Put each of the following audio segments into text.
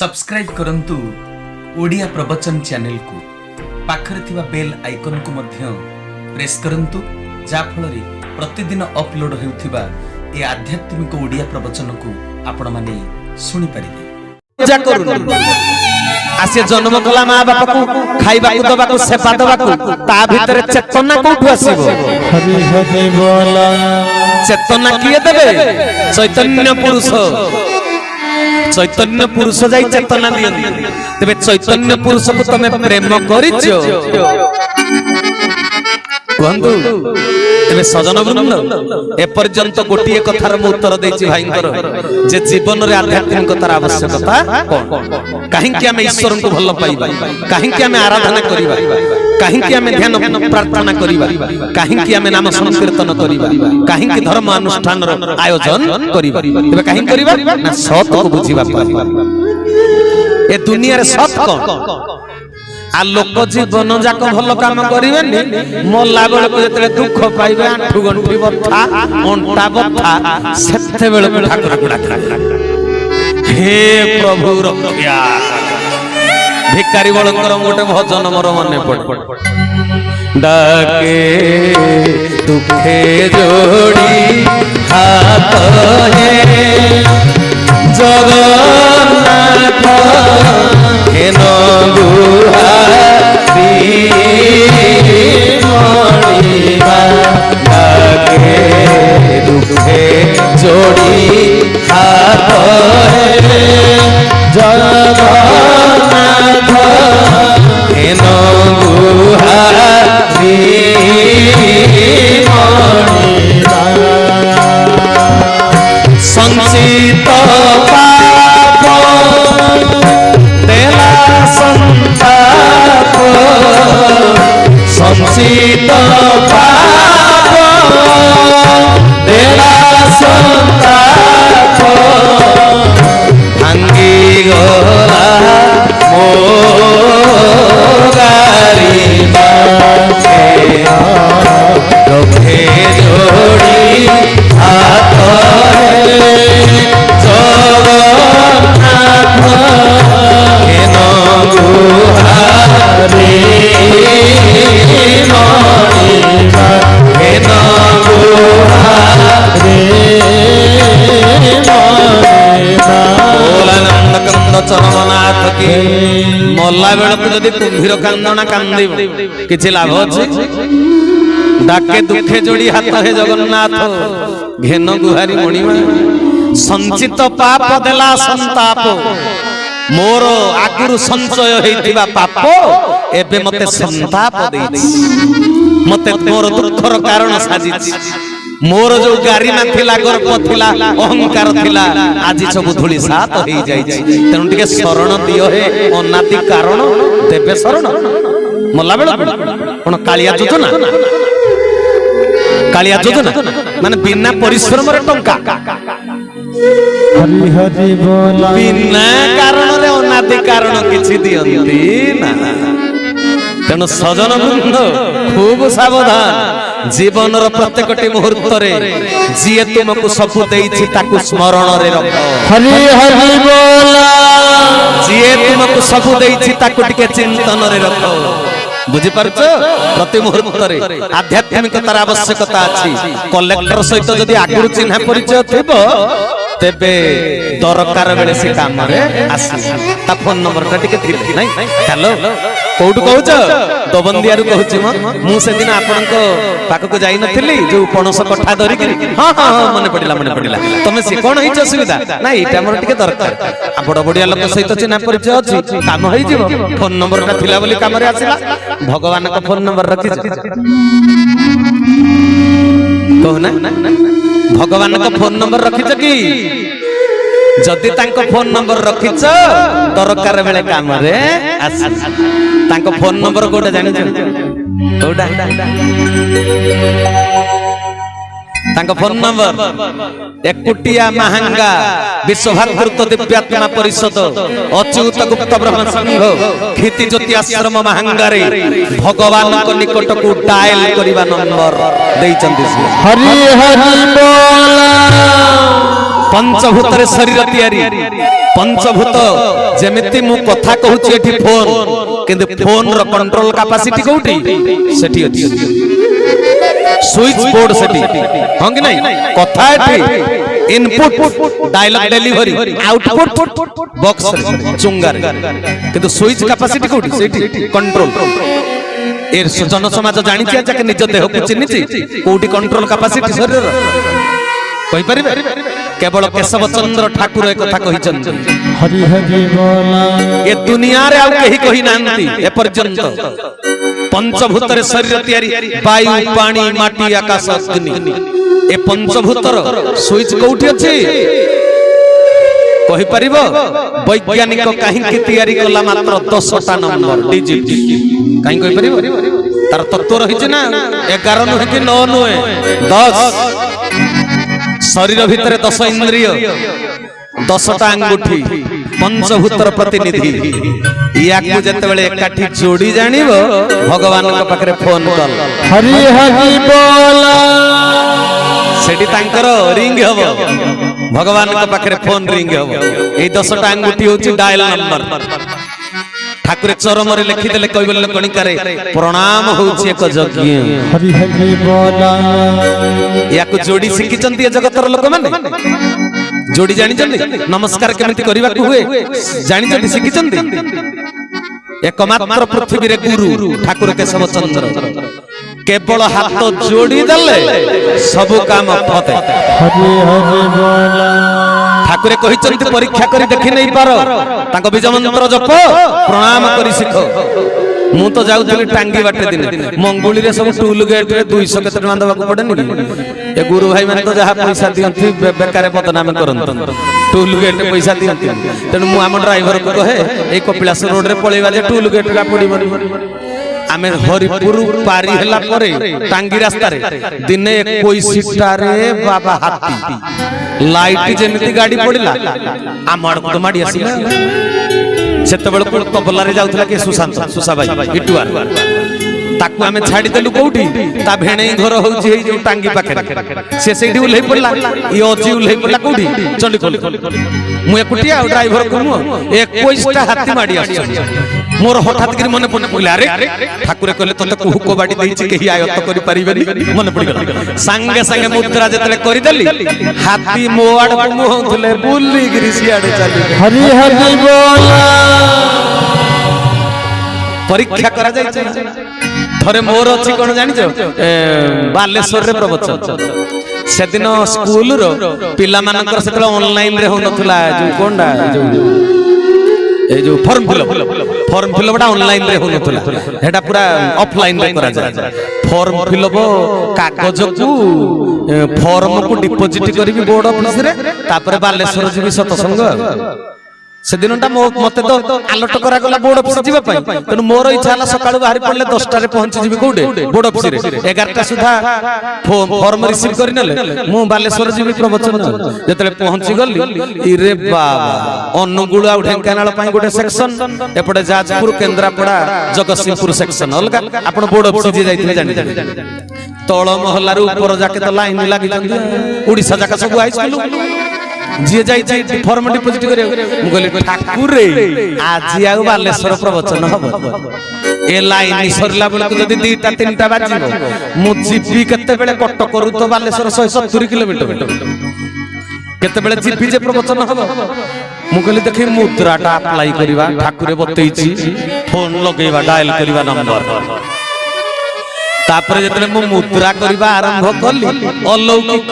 Subscribe करंतु ओडिया प्रवचन channel को पाखरे थिबा बेल आइकन को मध्य प्रेस करंतु जाफल प्रतिदिन अपलोड हेउथिबा ए आध्यात्मिक ओडिया प्रवचन को आपण माने सुनि परिबे। पूजा करू आसे जन्म कला माँ बाप को खाइबा को दबा को सेवा दबा को ता भीतर चेतना कोठु आसीबो। हरि हरि बोला चेतना किए देबे चैतन्य पुरुष जाई चेतना दियंती। तेबे चैतन्य पुरुष को तमे प्रेम करिछो कहंतु। तेबे सजन वृंद ए पर्यंत गोटिए कथार मु उत्तर देछि भाईंकर जे जीवन रे आध्यात्मिकतार आवश्यकता कोन, काहेकि आमे ईश्वर को भल पाइबा, काहेकि आमे आराधना करिबा, काहेकि आमे ध्यान प्रार्थना करिबा, काहेकि आमे नाम संकीर्तन करिबा, काहेकि धर्म अनुष्ठान रो आयोजन करिबा। तेबे काहेकि करिबा ना सत को बुझिबा पाइबा। ए दुनिया रे सत कोन आ लोक जीवन जाक भल काम करिवेनी मल्ला बेल को जतले दुख पाइबे आंठु गंठी बथा अंटा बथा सेते बेल को ठाकुर को डाक हे प्रभु रक्षा। भिकारी बळकर गोटे भजन मोर मने पड़ डाके दुखे जोड़ी हाथ हे जगन्नाथ हे नगुहारी मणिबा डाके दुखे जोड़ी हाथ हे जगन्नाथ हे नगुहारी मणिबा संचित पाप तेला संताप संचित पाप तेला संताप भांगी गला मो गारी रखे जोड़ी हाथ जगन्नाथ हे नगुहारी मणिबा हे नगुहारी मणिबा। बोलानंद कंद चरमनाथ की मल्ला बेल को जदि कुंभीर कांदना कांदिब किछि लाभ अछि। डाके दुखे जोड़ी हाथ हे जगन्नाथ घेन गुहारी मणिबा। संचित पाप देला संताप मोर आगुरु संचय हेतिबा पाप एबे मते संताप देछि। मते मोर दुखर कारण साजिछि। मोर जो गारिमा थिला गर्व थिला अहंकार थिला आजि सब धुली सात होई जाइछि। तेनु टिके शरण दियो हे अनादि कारण देबे शरण। मल्ला बेल कोन कालिया योजना कालिया योजना माने बिना परिश्रम रे टंका हरि हरि बोला बिना कारण रे अनादि कारण किछि दियंती ना। तेणु सजन बृंद खूब सावधान। जीवन रो प्रत्येकटी मुहूर्त रे जिए तुमको सब देइछि ताकु स्मरण रे रख। हरि हरि बोला जिए तुमको सब देइछि ताकु टिके चिंतन रे रख। बुझी पारछ प्रति मुहूर्त रे आध्यात्मिकतार आवश्यकता अछि। कलेक्टर सहित जदि आगुरु चिन्हा परिचय थिबो तेबे दरकार बेले से काम रे आसी ता फोन नंबर टा टिके थिबे नै। हेलो कोउटु कहउछ दबंदिया रु कहउछ मु से दिन आपन को पाक को जाई नथिली जो पणस कठा धरि के हां हां मने पडिला तमे से कोन हिच असुविधा नै एटा हमर टिके दरकार आ बड़ बडिया लोक सहित चिन्हा परिचय अछि काम होई जिवो। फोन नंबर टा थिला बोली काम रे आसीला। भगवान को फोन नंबर रखि कहना भगवान को फोन नंबर रखिछ कि जदि तांको फोन नंबर रखिछ दरकार बेले काम रे आसी। तांको फोन नंबर कोटा जानि कोटा तांको फोन नंबर एकुटिया महंगा विश्वभातृत्व दिव्यात्मा परिषद अच्युत गुप्त ब्रह्म संघ खिति ज्योति आश्रम महंगारे भगवान को निकट को डायल करिबा नंबर देइचंदी। हरि हरि बोला पंचभूत शरीर तैयारी पंचभूत जेमिति मु कथा कहूची एठी फोन किंतु फोन रो कंट्रोल कैपेसिटी कोठी सेठी अछि स्विच बोर्ड सेठी हां कि नहीं कथा एठी input dialogue delivery output box चुंगार किंतु स्विच कैपेसिटी कोठी सेठी कंट्रोल ए जन समाज जानि छिया जे निज देह को चिन्हिछि कोठी कंट्रोल कैपेसिटी शरीर कहि परिबे केवल केशव चंद्र ठाकुर एक कथा कहिचंती हरि हरि बोला ए दुनिया रे आ केही कहि नांती ए पर्यंत पंचभूत रे शरीर तयारी वायु पानी माटी आकाश अग्नि ए पंचभूत रो स्विच कोठी अछि कहि परिबो वैज्ञानिक काहे कि तयारी कला मात्र 10टा नंबर डिजिट काहे कहि परिबो तार तत्व रहिछ ना 11 नुहे कि 9 नुहे 10 शरीर भितर 10 इंद्रिय 10टा अंगुठी पंचभूतर प्रतिनिधि या को जते बेले एकाठी जोड़ी जानिबो भगवान के पाखरे फोन कॉल हरि हरि बोला सेठी तांकर रिंग हबो भगवान के पाखरे फोन रिंग हबो ए 10टा अंगुठी होची डायल नंबर ठाकुर चरम रे लिखि देले कइबले कणिकारे प्रणाम होची एक यज्ञ हरि हरि बोला या को जोड़ी सिखिचंती ए जगतर लोक माने जोड़ी जानि चंदी नमस्कार केमिति करिबा को हुए जानि चंदी सिखिचंदी एकमात्र पृथ्वी रे गुरु ठाकुर केशव चंद्र केवल हाथ जोड़ी दले सब काम फते हरि हरि बोला ठाकुर कहिचंती परीक्षा करी देखि नै पारो तांको बीज मंत्र जप प्रणाम करी सिख मु तो जाउथली टांगी बाटे दिन मंगुली रे सब टूल गेट रे 200 केते टका दबा को पड़े नी ए गुरु भाई माने तो जहा पैसा दियंती बेकार बदनाम करंत टूल गेट पैसा दियंती तने मु हम ड्राइवर को कहे ए कपिलास रोड रे पळेबा जे टूल गेट का पड़ी आमे हरिपुर पारी हला परे टांगी रास्ता रे दिने 21 रे बाबा हाथी लाइट जेमिति गाड़ी पड़िला आमड़ को माडी आसीला सेतबेल को तबला रे जाउथला के सुशांत सुसा भाई इटुआ ताकू आमे छाडी देलु कोठी ता भेणे घर होउची हे जो टांगी पाखे से सेठी उल्हे पड़ला ई ओची उल्हे पड़ला कोठी चंडी खोल मु एकुटिया ड्राइवर को मु 21 टा हाथी माडी आछ मोर हठात करी मन पड़ला अरे ठाकुर कहले तते को हुको बाडी देछि केही आयत्त करि परिबेनी मन पड़ी गला संगे संगे मुद्रा जतले करि देली हाथी मोआड को मु होथले बुल्ली गिरी सियाडे चली हरि हरि बोला परीक्षा करा जाय थरे मोर अछि कोन जानि छ बालेश्वर रे प्रवचन से दिन स्कूल रो पिला मानकर सेतला ऑनलाइन रे होनथला जो कोनडा ए जो फॉर्म फिलअप बटा ऑनलाइन रे होनथला हेटा पूरा ऑफलाइन रे करा जाय फॉर्म फिलअप कागज को फॉर्म को डिपॉजिट करबी बोर्ड ऑफिस रे तापर बालेश्वर जी सतसंग से दिनटा मते तो आलोट करा गला बोर्ड ऑफिस जीवा पई तनु मोर इच्छा हला सकाळु बाहरी पड़ले 10टा रे पहुंची जीबी कोडे बोर्ड ऑफिस रे 11टा सुधा फॉर्म रिसीव करि नले मु बालेश्वर जीबी प्रवचन जतले पहुंची गली इरे बाबा अनुगुळ आ ढेंकानाल पई गोटे सेक्शन एपटे जाजपुर केंद्रापड़ा जगतसिंहपुर सेक्शन अलगा आपण बोर्ड ऑफिस जे जाइथिले जानि तळ महल्ला रे ऊपर जाके त लाइन लागि ओडिसा जाका सब हाई स्कूल जी जाई फॉर्म डिपॉजिट करे मु कहले ठाकुर रे आज आउ बालेश्वर प्रवचन हबो ए लाइन सरला बेल को जदी 2टा 3टा बाजिबो मु जीपी केते बेले कटक करू तो बालेश्वर 170 किलोमीटर केते बेले जीपी जे प्रवचन हबो मु कहले देखि मुद्राटा अप्लाई करबा ठाकुर बतैछि फोन लगेबा डायल करबा नंबर तापर जतले मु मुद्रा करबा आरंभ करली अलौकिक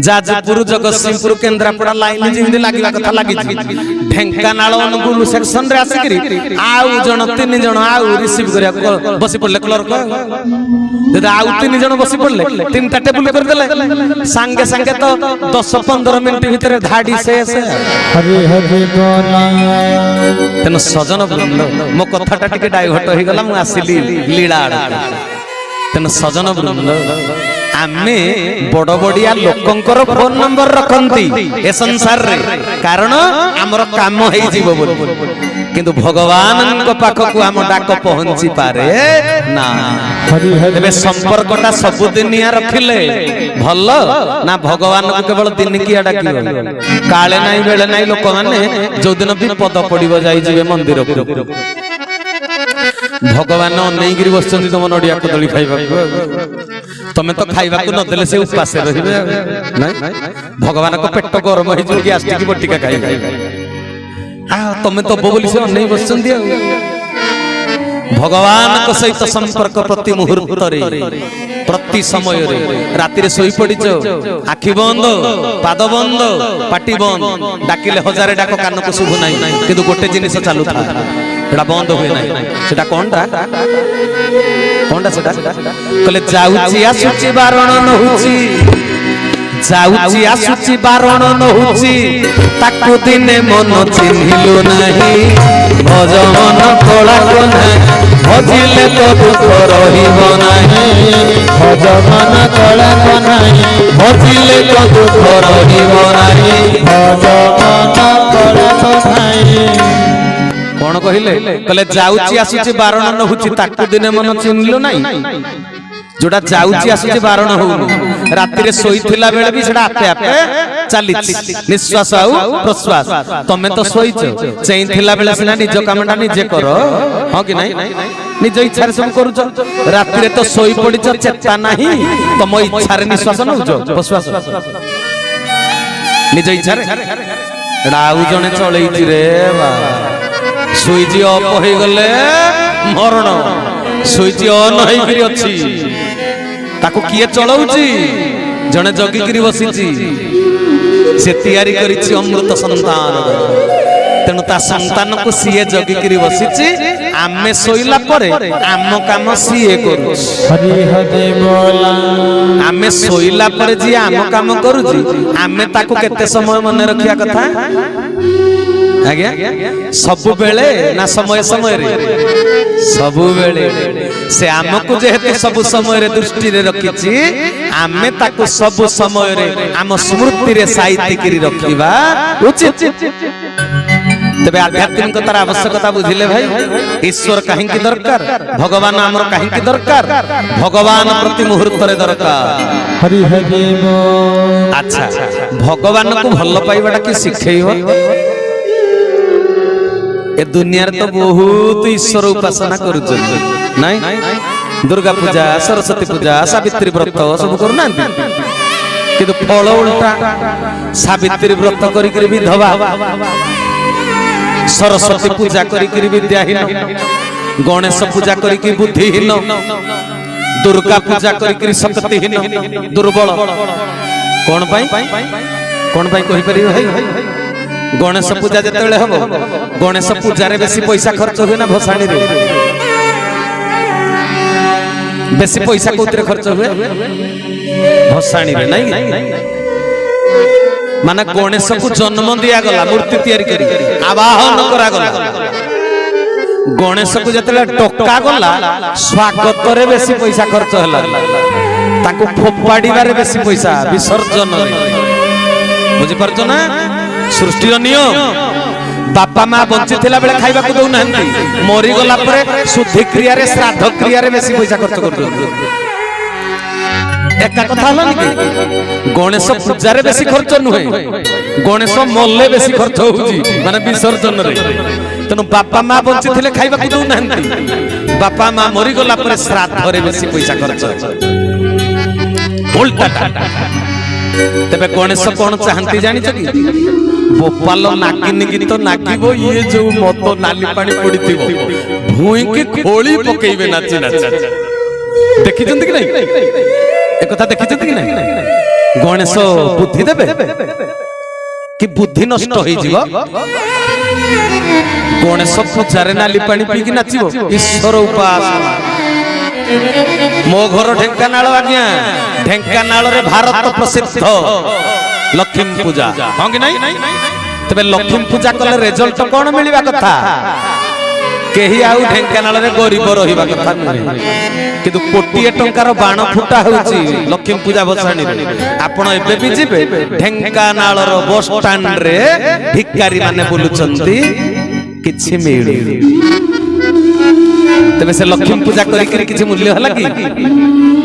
जाजपुर जगतसिंहपुर केंद्रापड़ा लाइन जिंदे लागिबा कथा लागि ढेंकानाल अनुगुल सेक्शन रे आसिकरी आउ जण 3 जण आउ रिसीव करिया बसी पड़ले क्लर्क जद आउ 3 जण बसी पड़ले 3टा टेबल कर देले संगे संगे तो 10-15 मिनिट भीतर धाडी शेष हरि हरि बोला तन सजन वृंद मो कथाटा टिके डाइवर्ट होई गला मु आसिली लीला तन सजन वृंद आमे बड़ बड़िया लोकंकर फोन नंबर रखंती ए संसार रे କାରଣ ଆମର କାମ ହେଇଯିବ ବୋଲି। କିନ୍ତୁ ଭଗବାନଙ୍କ ପାଖକୁ ଆମ ଡାକ ପହଞ୍ଚି ପାରେ ନା। हरि हरि ତେବେ ସମ୍ପର୍କଟା ସବୁଦିନିଆ ରଖିଲେ ଭଲ ନା ଭଗବାନଙ୍କୁ କେବଳ ଦିନିକିଆ ଡାକିବ? କାଳେ ନାହିଁ ବେଳେ ନାହିଁ ଲୋକମାନେ ଯୋଉଦିନ ବିପଦ ପଡିବ ଯାଇଯିବେ ମନ୍ଦିରକୁ। ଭଗବାନ ଅନେଇକିରି ବସିଛନ୍ତି ତମ ନଡିଆ କଦଳୀ ଖାଇବାକୁ, ତମେ ତ ଖାଇବାକୁ ନଦେଲେ ସେ ଉପାସେ ରହିବେ। ଭଗବାନଙ୍କ ପେଟ ଗରମ ହେଇଯିବ ଗ୍ୟାଷ୍ଟ୍ରିକ ବଟିକା ଖାଇବେ, ତମେ ଦବ ବୋଲି ସେ ଅନେଇ ବସିଛନ୍ତି। ଆଉ ଭଗବାନଙ୍କ ସହିତ ସମ୍ପର୍କ ପ୍ରତି ମୁହୂର୍ତ୍ତରେ ପ୍ରତି ସମୟରେ। ରାତିରେ ଶୋଇ ପଡିଛ, ଆଖି ବନ୍ଦ, ପାଦ ବନ୍ଦ, ପାଟି ବନ୍ଦ, ଡାକିଲେ ହଜାରେ ଡାକ କାନକୁ ଶୁଭୁ ନାହିଁ, କିନ୍ତୁ ଗୋଟେ ଜିନିଷ ଚାଲୁଥାଏ, ସେଟା ବନ୍ଦ ହୁଏ ନାହିଁ। ସେଟା କଣଟା? କଣଟା ସେଟା? କହିଲେ ଯାଉଛି ଆସୁଛି ବାରଣ ନହୁଛି, ଯାଉଛି ଆସୁଛି ବାରଣ ନହୁଛି, ତାକୁ ଦିନେ ମନ ଚିହ୍ନିଲୁ ନାହିଁ। ଭଜ ମନ କଳାକୁ ନାହିଁ, ଭଜିଲେ ତ ଦୁଃଖ ରହିବ ନାହିଁ। भज मन कलक नहीं, ଭଜିଲେ ତ ଦୁଃଖ ରହିବ ନାହିଁ। भज मन कलक नहीं। କଣ କହିଲେ? କହିଲେ ଯାଉଛି ଆସୁଛି ବାରଣ ନହୁଛି, ତାକୁ ଦିନେ ମନ ଚିହ୍ନିଲୁ ନାହିଁ। ଯୋଉଟା ଯାଉଛି ଆସୁଛି ବାରଣ ହଉନି, ରାତିରେ ଶୋଇଥିଲା ବେଳେ ବି ସେଟା ଆପେ ଆପେ ଚାଲିଛି, ନିଶ୍ୱାସ ଆଉ ପ୍ରଶ୍ୱାସ। ତମେ ତ ଶୋଇଛ, ଚେଇଁଥିଲା ବେଳେ ସିନା ନିଜ କାମଟା ନିଜେ କର, ହଁ କି ନାଇଁ? ନିଜ ଇଚ୍ଛାରେ ସବୁ କରୁଛ। ରାତିରେ ତ ଶୋଇ ପଡିଛ, ଚେତା ନାହିଁ, ତମ ଇଚ୍ଛାରେ ନିଶ୍ୱାସ ନଉଛ, ପ୍ରଶ୍ୱାସ ନିଜ ଇଚ୍ଛାରେ। ଏଟା ଆଉ ଜଣେ ଚଳେଇଛି ରେ ବା। ସୁଇଚ ଅଫ୍ ହେଇଗଲେ ମରଣ, ସୁଇଚ ଅନ୍ ହେଇକିରି ଅଛି, ତାକୁ କିଏ ଚଳଉଛି? ଜଣେ ଜଗିକିରି ବସିଛି। ସେ ତିଆରି କରିଛି ଅମୃତ ସନ୍ତାନ, ତେଣୁ ତା ସନ୍ତାନକୁ ସିଏ ଜଗିକିରି ବସିଛି। ଆମେ ଶୋଇଲା ପରେ ଆମ କାମ ସିଏ କରୁଛି। हरि हरि बोला ଆମେ ଶୋଇଲା ପରେ ଯିଏ ଆମ କାମ କରୁଛି, ଆମେ ତାକୁ କେତେ ସମୟ ମନେ ରଖିବା କଥା? ଆଜ୍ଞା, ସବୁବେଳେ ନା ସମୟ ସମୟରେ? ସବୁବେଳେ। ସେ ଆମକୁ ଯେହେତୁ ସବୁ ସମୟରେ ଦୃଷ୍ଟିରେ ରଖିଛି, ଆମେ ତାକୁ ସବୁ ସମୟରେ ଆମ ସ୍ମୃତିରେ ସାଇତିକିରି ରଖିବା ଉଚିତ। ତେବେ ଆଧ୍ୟାତ୍ମିକତାର ଆବଶ୍ୟକତା ବୁଝିଲେ ଭାଇ, ଈଶ୍ୱର କାହିଁକି ଦରକାର? ଭଗବାନ ଆମର କାହିଁକି ଦରକାର? ଭଗବାନ ପ୍ରତି ମୁହୂର୍ତ୍ତରେ ଦରକାର। हरि हरि बोल। ଆଚ୍ଛା, ଭଗବାନକୁ ଭଲ ପାଇବାଟା କି ଶିଖେଇବ? ଏ ଦୁନିଆରେ ତ ବହୁତ ଈଶ୍ୱର ଉପାସନା କରୁଛନ୍ତି, ନାଇଁ? ଦୁର୍ଗା ପୂଜା, ସରସ୍ୱତୀ ପୂଜା, ସାବିତ୍ରୀ ବ୍ରତ ସବୁ କରୁନାହାନ୍ତି, କିନ୍ତୁ ଫଳ ଉଲ୍ଟା। ସାବିତ୍ରୀ ବ୍ରତ କରିକିରି ବିଧବା, ସରସ୍ୱତୀ ପୂଜା କରିକିରି ବିଦ୍ୟାହୀନ, ଗଣେଶ ପୂଜା କରିକି ବୁଦ୍ଧିହୀନ, ଦୁର୍ଗା ପୂଜା କରିକିରି ଶକ୍ତିହୀନ, ଦୁର୍ବଳ। କଣ ପାଇଁ? କଣ ପାଇଁ କହିପାରିବେ ଭାଇ? ଗଣେଶ ପୂଜା ଯେତେବେଳେ ହବ, ଗଣେଶ ପୂଜାରେ ବେଶୀ ପଇସା ଖର୍ଚ୍ଚ ହୁଏ ନା ଭସାଣିରେ? ବେଶୀ ପଇସା କୋଉଥିରେ ଖର୍ଚ୍ଚ ହୁଏ? ଭସାଣିରେ, ନାଇଁ? ମାନେ ଗଣେଶକୁ ଜନ୍ମ ଦିଆଗଲା, ମୂର୍ତ୍ତି ତିଆରି କରି ଆବାହନ କରାଗଲା। ଗଣେଶକୁ ଯେତେବେଳେ ଟକା ଗଲା, ସ୍ୱାଗତରେ ବେଶୀ ପଇସା ଖର୍ଚ୍ଚ ହେଲା, ତାଙ୍କୁ ଫୋପାଡ଼ିବାରେ ବେଶୀ ପଇସା, ବିସର୍ଜନରେ। ବୁଝିପାରୁଛ ନା ସୃଷ୍ଟିର ନିୟମ? ବାପା ମା ବଞ୍ଚିଥିଲା ବେଳେ ଖାଇବାକୁ ଦଉନାହାନ୍ତି, ମରିଗଲା ପରେ ଶୁଦ୍ଧି କ୍ରିୟାରେ, ଶ୍ରାଦ୍ଧ କ୍ରିୟାରେ ବେଶୀ ପଇସା ଖର୍ଚ୍ଚ କରୁଛନ୍ତି। ଏକା କଥା ହେଲାନି କି? ଗଣେଶ ପୂଜାରେ ବେଶୀ ଖର୍ଚ୍ଚ ନୁହେଁ, ଗଣେଶ ମଲେ ବେଶୀ ଖର୍ଚ୍ଚ ହଉଛି, ମାନେ ବିସର୍ଜନରେ। ତେଣୁ ବାପା ମା ବଞ୍ଚିଥିଲେ ଖାଇବାକୁ ଦଉନାହାନ୍ତି, ବାପା ମା ମରିଗଲା ପରେ ଶ୍ରାଦ୍ଧରେ ବେଶୀ ପଇସା ଖର୍ଚ୍ଚ, ଉଲ୍ଟାଟା। ତେବେ ଗଣେଶ କଣ ଚାହାନ୍ତି ଜାଣିଛ କି? ବୋପାଲ ନାଗିନି ଗୀତ ନାଗିବ, ଇଏ ଯୋଉ ମଦ ନାଲି ପାଣି ପଡିଥିବ, ଭୁଇଁକି ଖୋଳି ପକେଇବେ ନାଚି ନାଚି। ଦେଖିଛନ୍ତି କି ନାଇଁ? একথা ଦେଖିଛନ୍ତି କି ନାହିଁ? ଗଣେଶ ବୁଦ୍ଧି ଦେବେ କି ବୁଦ୍ଧି ନଷ୍ଟ ହେଇଯିବ? ଗଣେଶ ପୂଜାରେ ନାଲି ପାଣି ପିଇକି ନାଚିବ, ଈଶ୍ୱର ଉପାସନା। ମୋ ଘର ଢେଙ୍କାନାଳ ଆଜ୍ଞା, ଢେଙ୍କାନାଳରେ ଭାରତ ପ୍ରସିଦ୍ଧ ଲକ୍ଷ୍ମୀ ପୂଜା, ହଁ କି ନାଇଁ? ତେବେ ଲକ୍ଷ୍ମୀ ପୂଜା କଲେ ରେଜଲ୍ଟ କଣ ମିଳିବା କଥା? केही आउ ढेंकानाल रे गरीब रहिबा कथा नुहे किंतु कोटिए टंकार बाण फुटा होउची लक्ष्मी पूजा भसाणी रे आपण एबे भी जिबे ढेंकानाल रो बस स्टैंड रे भिखारी माने बुलुचंती किछि मिलु तबे से लक्ष्मी पूजा करी करी किछि मूल्य हला कि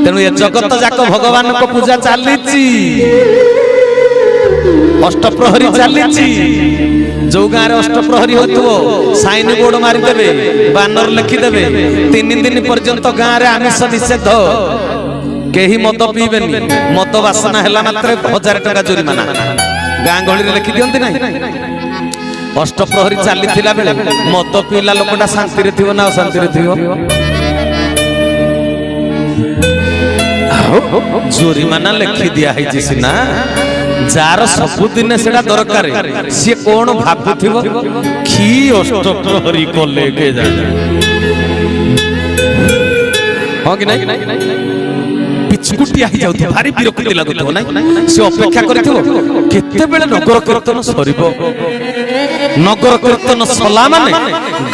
तेनु ये जगत जाक भगवान को पूजा चालीची अष्टप्रहरी चालीची जो गाँव अष्टप्रहरी होथुओ साइन बोर्ड मारी देबे बैनर लिखि देबे 3 दिन पर्यंत गाँव रे आमिष निषेध केही मद पीबेनी मद वासना हैला मात्र 1000 टका जुरिमाना गाँ गहली रे लिखि दियंती नै अष्टप्रहरी चाली थिला बेले मद पीला लोकटा शांति रे थिवो ना अशांति रे थिवो जुरिमाना लिखि दिया है सिना जार सबुदिन सेटा दरकार सी कोन भाबुथिबो खी अष्टप्रहरी कोले के जाने हो कि नहीं पिचकुटी आही जाउ भारी विरक्ति लागुथो नै से अपेक्षा करिथो केते बेले नगर कीर्तन सरिबो नगर कीर्तन सला माने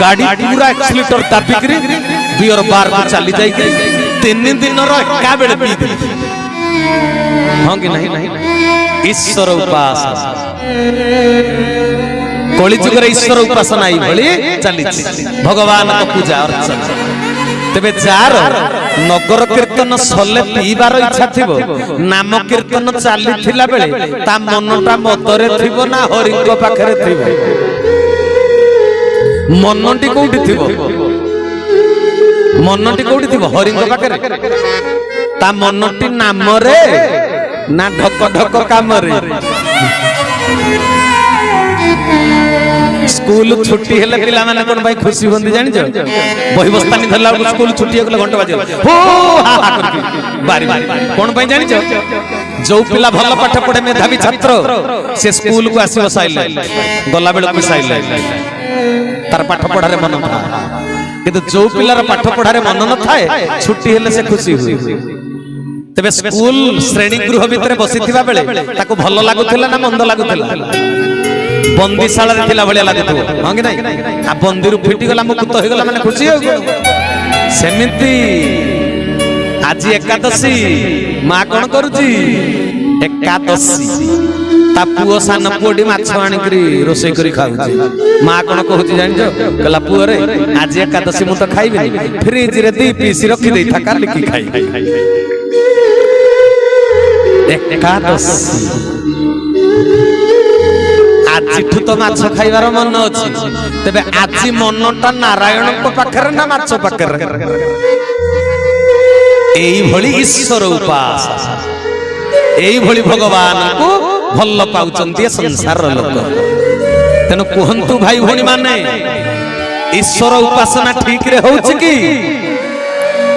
गाड़ी पूरा एक्सीलेटर दाबी करी बियर बार को चली जाई 3 दिन रो एका बेले पी दे हो कि नहीं ईश्वर उपासना कली जुग रे ईश्वर उपासना आई भली चली भगवान को पूजा अर्चना तबे जार नगर कीर्तन सले पीबार इच्छा थिबो नाम कीर्तन चाली थिला बेले ता मनटा मदरे थिबो ना हरि को पाखरे थिबो मनटी कोउठी थिबो मनटी कोउठी थिबो हरि को पाखरे ता मनटी नाम रे ना ढक ढक काम रे स्कूल छुट्टी हेले पिला माने कोन भाई खुशी होंदी जानि जो बही बस्तानी धरला स्कूल छुट्टी हो गेल घंटा बाजे हो हा हा करके बारी कोन भाई जानि जो जो पिला भल पाठ पढे मेधावी छात्र से स्कूल को आसी बसाइले गला बेल को साइले तार पाठ पढारे मन था किंतु जो पिलार पाठ पढारे मन न थाए छुट्टी हेले से खुशी हुई तबे स्कूल श्रेणी गृह भितर बसिथिबा बेले ताको भल लागुथिला ना मंद लागुथिला बंदीशाला रे थिला भलिया लागुथो हां कि नहीं आ बंदीरु फिटी गला मुक्त हो गला माने खुशी हो सेमिति आज एकादशी मां कोन करूची एकादशी ता पुओ सान पुओडी माछ आनी करी रोसई करी खाउची मां कोन कहूची जानि जो कला पुओ रे आज एकादशी मु तो खाइबे फ्रिज रे 2 पीस रखी देई था काली की खाई एकादशी आज तो माछ खाइबार मन अछि तबे आज मनटा नारायण को पाखरे ना माछ पाखरे एई भली ईश्वर उपासना एई भली भगवान को भल पाउचंती संसार लोक तेनु कहंतु भाई भणी माने ईश्वर उपासना ठीक रे होउछि कि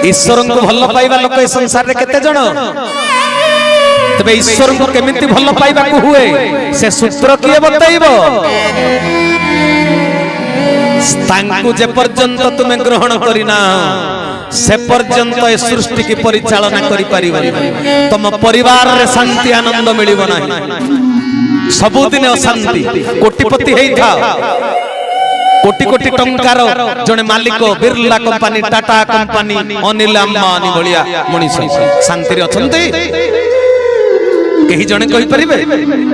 ईश्वर को भल पाइबा लोक ए संसार रे केते जण तबे ईश्वर को केमिति भल पाइबा को हुए से सूत्र किए बताइबो तांकु जे पर्यंत तुमे ग्रहण करिना से पर्यंत ए सृष्टि की परिचालना करि परिबनि तम परिवार रे शांति आनंद मिलिबो नाही सब दिन अशांति कोटिपति हेई था कोटि कोटि टंकार जने मालिक बिरला कंपनी टाटा कंपनी अनिल अंबानी भलिया मनीष शांति रे अछंती केही जने कहि परिबे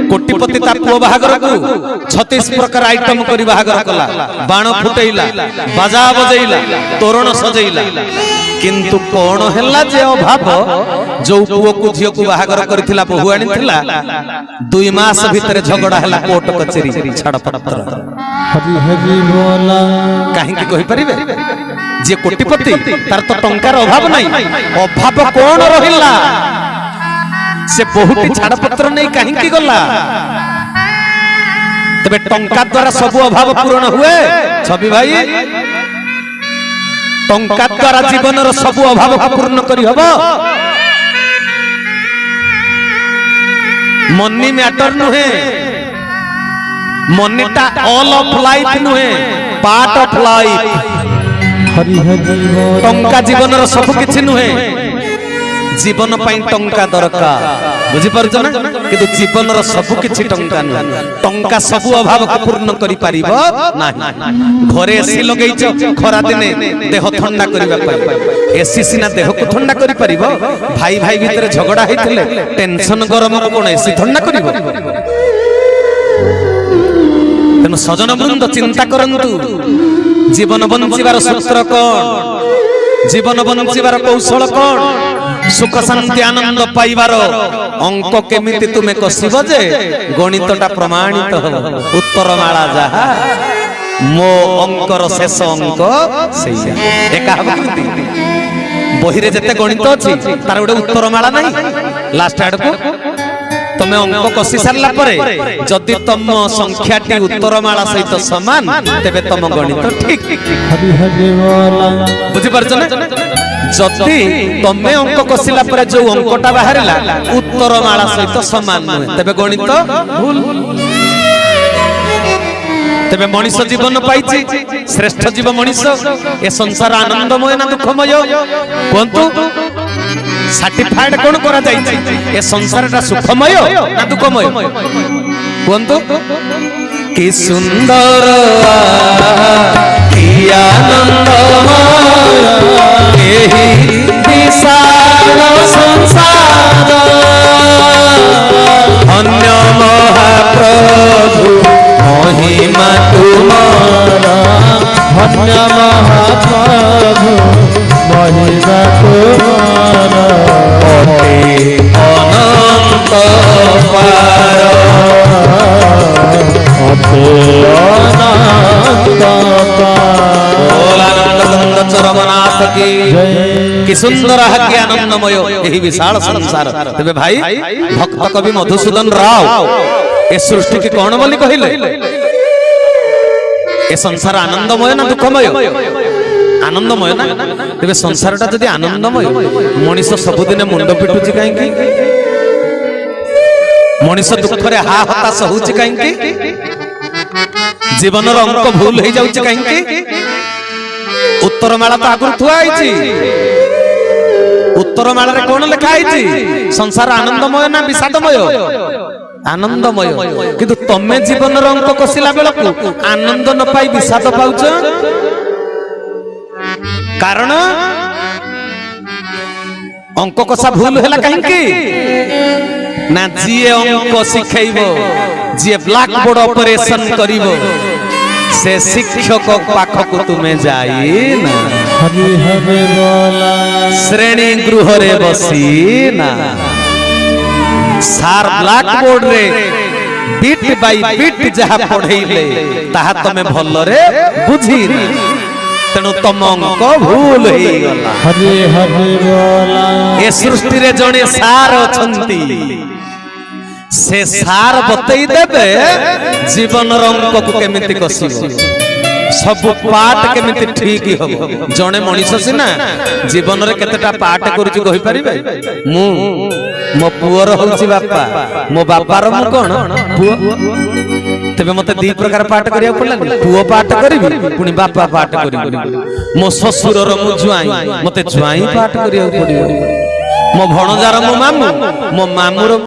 कोटिपति ता पुओ बाहागर को 36 प्रकार आइटम करी बाहागर कला बाण फुटैला बाजा बजैला तोरण सजैला किंतु कोण हैला जे अभाव जो पुओ को झियो को बाहागर करथिला बहु आनिथिला 2 मास भितर झगड़ा हैला कोर्ट कचेरी छाड़ पत्र हरि हरि बोला काहे की कहि परिबे जे कोटिपति तार तो टंकार अभाव नाही अभाव कोण रहिला से बहुटी छाड़ पत्र नहीं कहीं की गला तबे टंका द्वारा सब अभाव पूर्ण हुए छवि भाई टंका द्वारा जीवन रो सब अभाव पूर्ण करी हबो मनी मैटर नुहे मनीटा ऑल ऑफ लाइफ नुहे part of life Hari Hari बोला टंका जीवन रो सब किछि नुहे जीवन पाई टंका दरकार बुझी पारुछ ना किंतु जीवन रो सब किछि टंका न टंका सब अभाव को पूर्ण करि परिबो नाही घरे एसी लगैछ खरा दिने देह ठंडा करिबा पाई एसी सिना देह को ठंडा करि परिबो भाई भाई भीतर झगड़ा हेतिले टेंशन गरम को कोन एसी ठंडा करिबो तेणु सजन वृंद चिंता करंतु जीवन बंचिबार सूत्र कौन जीवन बंचिबार कौशल कौन सुख शांति आनंद पाइबार अंक केमिति तुमे कसिब जे गणितटा प्रमाणित हो उत्तरमाला जहा मो अंकर शेष अंक सेया एका हबो केमिति बहिरे जते गणित अछि तार गोटे उत्तरमाला नाही लास्ट आड को तमे अंक कसी सारला परे जदि तम संख्याटी उत्तरमाला सहित समान तेबे तम गणित ठीक हरि हरि बोला बुझि परछ ना जदि तमे अंक कसिला परे जो अंकटा बाहरला उत्तरमाला सहित समान नुहे तेबे गणित भूल तेबे मनीष जीवन पाइछि श्रेष्ठ जीव मनीष ए संसार आनंदमय ना दुखमय कोंतु सर्टिफाइड कोन करा जाई ए संसारटा सुखमय ना दुखमय कोंतु कि सुंदर कि आनंदमय एही विशाल संसार अन्य महाप्रभु महिमा तुम्हारा धन्य महाप्रभु महिमा तुम्हारा अनंत पार अते अनंत बोलानंद चरमनाथ की जय कि सुंदर है कि आनंदमय यही विशाल संसार तेबे भाई भक्त कवि मधुसूदन राव ए सृष्टि की कौन बोली कहिले ए संसार आनंदमय ना दुखमय आनंदमय ना तेबे संसारटा जदि आनंदमय मनीष सबुदिने मुंड पिटुची काहेकि मनीष दुखरे हा हताश होउची काहेकि जीवन रो अंक भूल हो जाउची काहेकि उत्तरमाला तो आगुर थुआ आइछि उत्तरमाला रे कोन लिखा आइछि संसार आनंदमय ना विषादमय आनंदमय किंतु तमे जीवन रो अंक कसिला बेलकु आनंद न पाई विषाद पाउछ कारण अंक कसा भूल हैला काहेकि ना जिए अंक सिखैबो जिए ब्लैक बोर्ड ऑपरेशन करिवो से शिक्षक पाखक तुमे जाई ना हरि हरि बोला श्रेणी गृह रे बसी ना सार ब्लैक बोर्ड रे बीट बाई बीट जहा पढ़ैले ताहा तमे भल रे बुझी ना तेणु तम अंक भूल ही गला हरि हरि बोला ए सृष्टि रे जणे सार अछंती से सार बतई देबे जीवन रंग को केमिति कसिबो सब पाठ केमिति ठीक हो जणे मनीष सिना जीवन रे केतेटा पाठ करूची कहि परिबे मु मो पुअर होउची बापा मो बापार मु कोन पुअ तबे मते दी प्रकार पाठ करिया पड़ला पुअ पाठ करिबि पुनी बापा पाठ करिबि मो ससुर रो मु जुआई मते जुआई पाठ करिया पड़िबो मो भणजार मो मामू रो